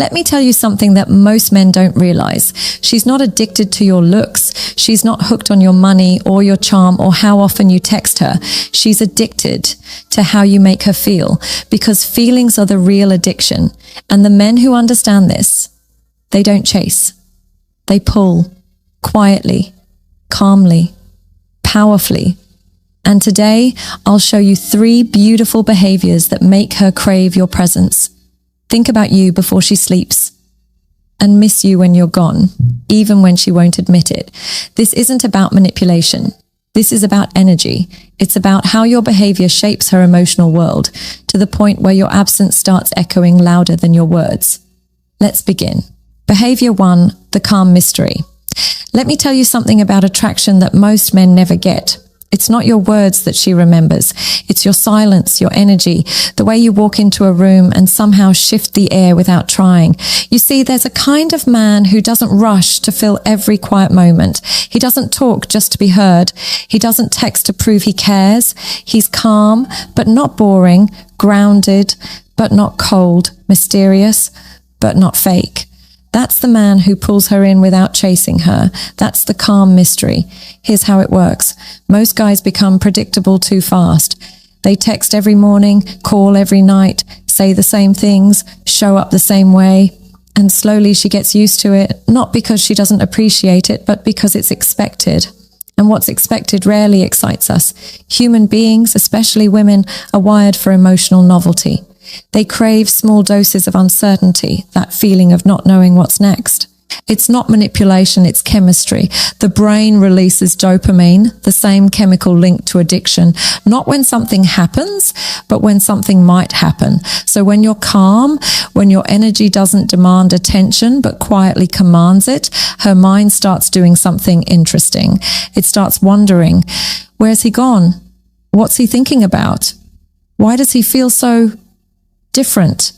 Let me tell you something that most men don't realize. She's not addicted to your looks. She's not hooked on your money or your charm or how often you text her. She's addicted to how you make her feel, because feelings are the real addiction. And the men who understand this, they don't chase. They pull quietly, calmly, powerfully. And today, I'll show you 3 beautiful behaviors that make her crave your presence. Think about you before she sleeps and miss you when you're gone, even when she won't admit it. This isn't about manipulation. This is about energy. It's about how your behavior shapes her emotional world to the point where your absence starts echoing louder than your words. Let's begin. Behavior 1, the calm mystery. Let me tell you something about attraction that most men never get. It's not your words that she remembers. It's your silence, your energy, the way you walk into a room and somehow shift the air without trying. You see, there's a kind of man who doesn't rush to fill every quiet moment. He doesn't talk just to be heard. He doesn't text to prove he cares. He's calm, but not boring, grounded, but not cold, mysterious, but not fake. That's the man who pulls her in without chasing her. That's the calm mystery. Here's how it works. Most guys become predictable too fast. They text every morning, call every night, say the same things, show up the same way. And slowly she gets used to it, not because she doesn't appreciate it, but because it's expected. And what's expected rarely excites us. Human beings, especially women, are wired for emotional novelty. They crave small doses of uncertainty, that feeling of not knowing what's next. It's not manipulation, it's chemistry. The brain releases dopamine, the same chemical linked to addiction, not when something happens, but when something might happen. So when you're calm, when your energy doesn't demand attention, but quietly commands it, her mind starts doing something interesting. It starts wondering, where's he gone? What's he thinking about? Why does he feel so different?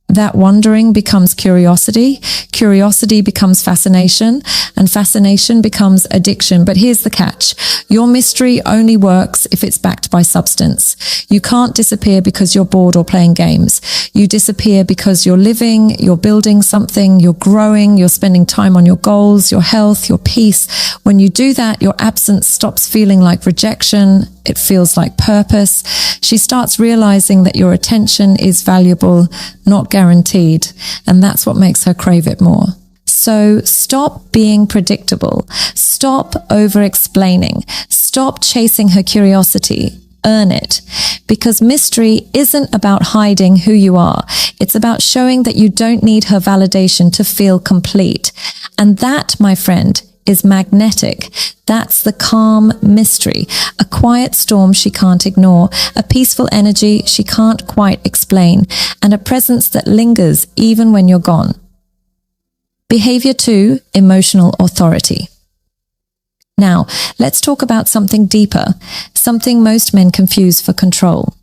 That wondering becomes curiosity, curiosity becomes fascination, and fascination becomes addiction. But here's the catch. Your mystery only works if it's backed by substance. You can't disappear because you're bored or playing games. You disappear because you're living, you're building something, you're growing, you're spending time on your goals, your health, your peace. When you do that, your absence stops feeling like rejection. It feels like purpose. She starts realizing that your attention is valuable, not guaranteed. And that's what makes her crave it more. So stop being predictable. Stop over-explaining. Stop chasing her curiosity. Earn it. Because mystery isn't about hiding who you are. It's about showing that you don't need her validation to feel complete. And that, my friend, is magnetic. That's the calm mystery, a quiet storm she can't ignore, a peaceful energy she can't quite explain, and a presence that lingers even when you're gone. Behavior 2, emotional authority. Now, let's talk about something deeper, something most men confuse for control.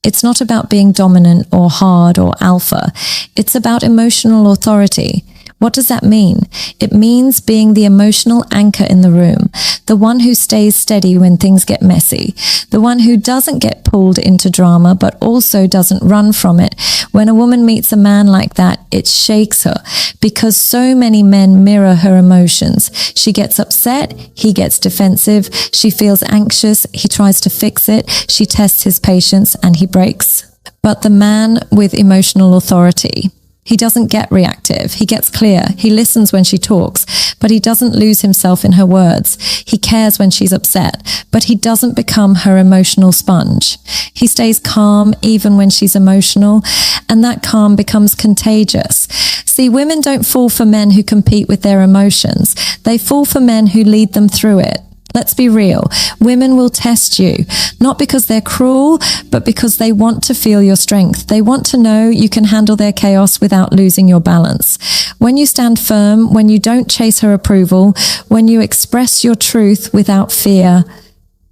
It's not about being dominant or hard or alpha. It's about emotional authority. What does that mean? It means being the emotional anchor in the room, the one who stays steady when things get messy, the one who doesn't get pulled into drama but also doesn't run from it. When a woman meets a man like that, it shakes her because so many men mirror her emotions. She gets upset, he gets defensive, she feels anxious, he tries to fix it, she tests his patience and he breaks. But the man with emotional authority, he doesn't get reactive. He gets clear. He listens when she talks, but he doesn't lose himself in her words. He cares when she's upset, but he doesn't become her emotional sponge. He stays calm even when she's emotional, and that calm becomes contagious. See, women don't fall for men who compete with their emotions. They fall for men who lead them through it. Let's be real. Women will test you, not because they're cruel, but because they want to feel your strength. They want to know you can handle their chaos without losing your balance. When you stand firm, when you don't chase her approval, when you express your truth without fear,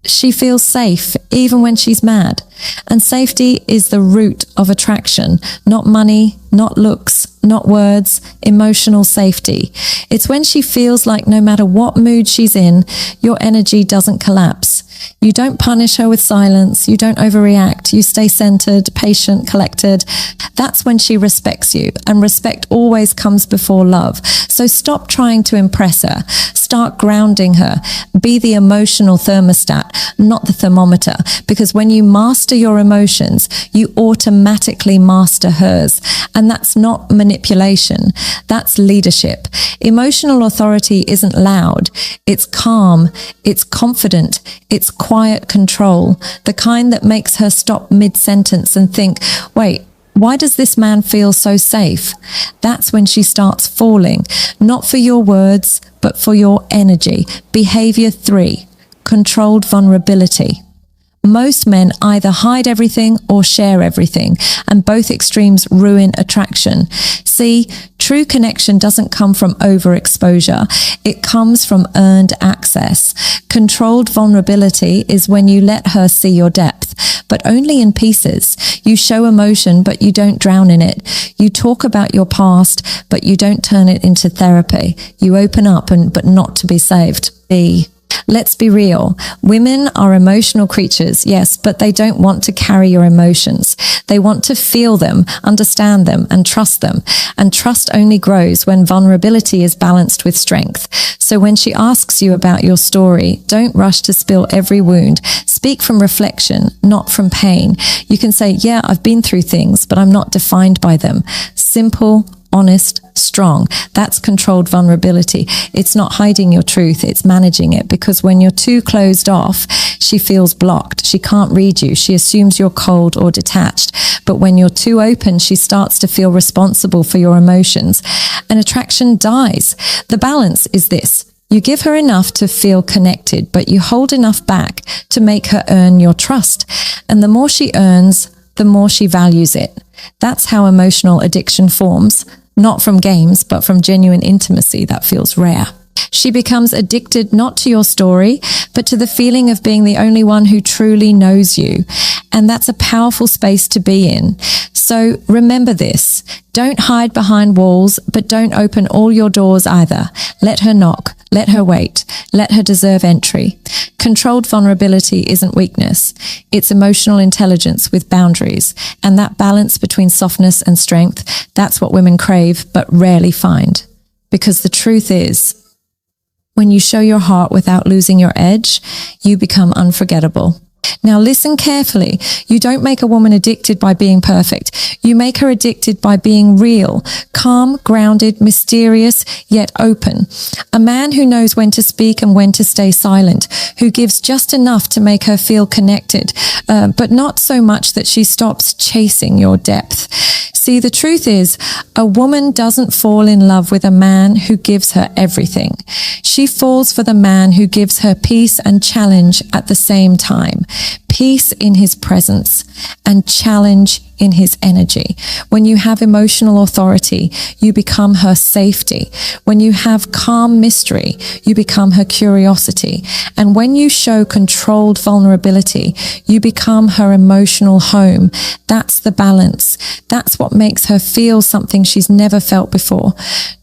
she feels safe, even when she's mad. And safety is the root of attraction, not money, not looks, not words, emotional safety. It's when she feels like no matter what mood she's in, your energy doesn't collapse. You don't punish her with silence. You don't overreact. You stay centered, patient, collected. That's when she respects you, and respect always comes before love. So stop trying to impress her. Start grounding her. Be the emotional thermostat, not the thermometer, because when you master your emotions, you automatically master hers. And that's not manipulation. That's leadership. Emotional authority isn't loud. It's calm. It's confident. It's quiet control, the kind that makes her stop mid-sentence and think, wait, why does this man feel so safe? That's when she starts falling, not for your words, but for your energy. Behaviour 3, controlled vulnerability. Most men either hide everything or share everything, and both extremes ruin attraction. See, true connection doesn't come from overexposure. It comes from earned access. Controlled vulnerability is when you let her see your depth, but only in pieces. You show emotion, but you don't drown in it. You talk about your past, but you don't turn it into therapy. You open up, but not to be saved. Let's be real. Women are emotional creatures, yes, but they don't want to carry your emotions. They want to feel them, understand them, and trust them. And trust only grows when vulnerability is balanced with strength. So when she asks you about your story, don't rush to spill every wound. Speak from reflection, not from pain. You can say, yeah, I've been through things, but I'm not defined by them. Simple, honest, strong. That's controlled vulnerability. It's not hiding your truth, it's managing it, because when you're too closed off, she feels blocked. She can't read you. She assumes you're cold or detached. But when you're too open, she starts to feel responsible for your emotions, and attraction dies. The balance is this. You give her enough to feel connected, but you hold enough back to make her earn your trust. And the more she earns, the more she values it. That's how emotional addiction forms. Not from games, but from genuine intimacy that feels rare. She becomes addicted not to your story, but to the feeling of being the only one who truly knows you. And that's a powerful space to be in. So remember this. Don't hide behind walls, but don't open all your doors either. Let her knock. Let her wait. Let her deserve entry. Controlled vulnerability isn't weakness. It's emotional intelligence with boundaries. And that balance between softness and strength, that's what women crave, but rarely find. Because the truth is, when you show your heart without losing your edge, you become unforgettable. Now listen carefully. You don't make a woman addicted by being perfect. You make her addicted by being real, calm, grounded, mysterious, yet open. A man who knows when to speak and when to stay silent, who gives just enough to make her feel connected, but not so much that she stops chasing your depth. See, the truth is, a woman doesn't fall in love with a man who gives her everything. She falls for the man who gives her peace and challenge at the same time. Peace in his presence and challenge in his energy. When you have emotional authority, you become her safety. When you have calm mystery, you become her curiosity. And when you show controlled vulnerability, you become her emotional home. That's the balance. That's what makes her feel something she's never felt before.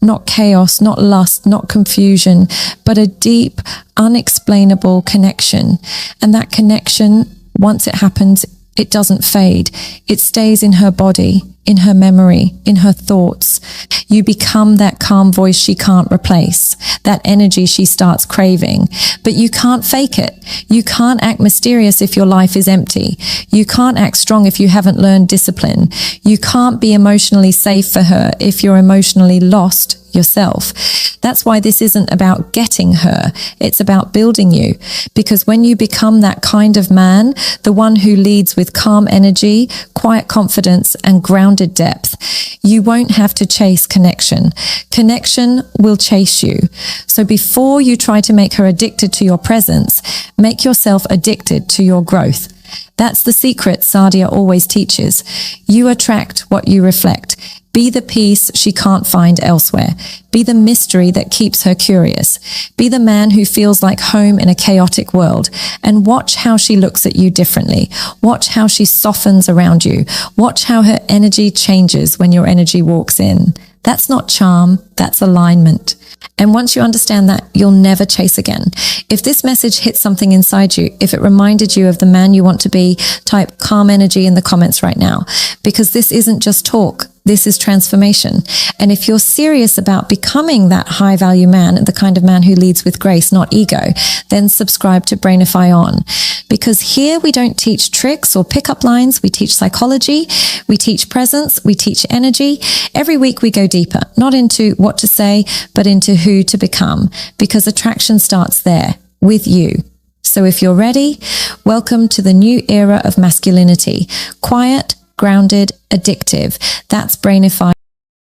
Not chaos, not lust, not confusion, but a deep, unexplainable connection. And that connection, once it happens, it doesn't fade. It stays in her body, in her memory, in her thoughts. You become that calm voice she can't replace, that energy she starts craving. But you can't fake it. You can't act mysterious if your life is empty. You can't act strong if you haven't learned discipline. You can't be emotionally safe for her if you're emotionally lost yourself. That's why this isn't about getting her. It's about building you. Because when you become that kind of man, the one who leads with calm energy, quiet confidence, and grounded depth, you won't have to chase connection. Connection will chase you. So before you try to make her addicted to your presence, make yourself addicted to your growth. That's the secret Sadia always teaches. You attract what you reflect. Be the peace she can't find elsewhere. Be the mystery that keeps her curious. Be the man who feels like home in a chaotic world. And watch how she looks at you differently. Watch how she softens around you. Watch how her energy changes when your energy walks in. That's not charm, that's alignment. And once you understand that, you'll never chase again. If this message hit something inside you, if it reminded you of the man you want to be, type calm energy in the comments right now, because this isn't just talk. This is transformation. And if you're serious about becoming that high value man, the kind of man who leads with grace, not ego, then subscribe to Brainify On. Because here we don't teach tricks or pickup lines. We teach psychology. We teach presence. We teach energy. Every week we go deeper, not into what to say, but into who to become, because attraction starts there with you. So if you're ready, welcome to the new era of masculinity. Quiet, grounded, addictive. That's Brainify.